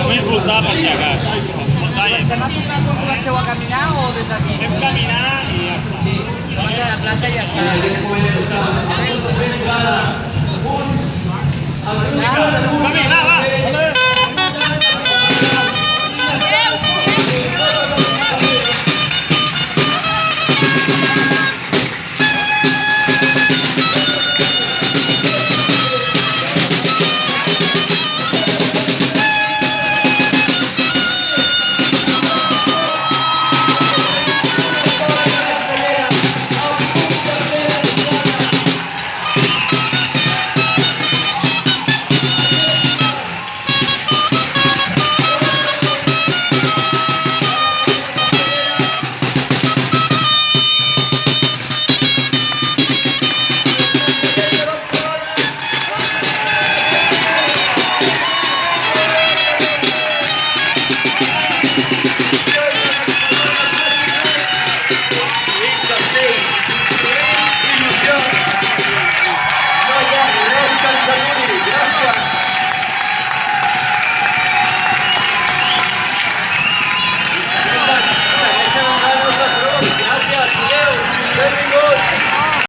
només voltar per si a cas. Voltar i... Comencem a tornar quan comenceu a caminar o des d'aquí? Vam caminar i ja està. Sí, abans de la plaça ja està. Som-hi, va, va!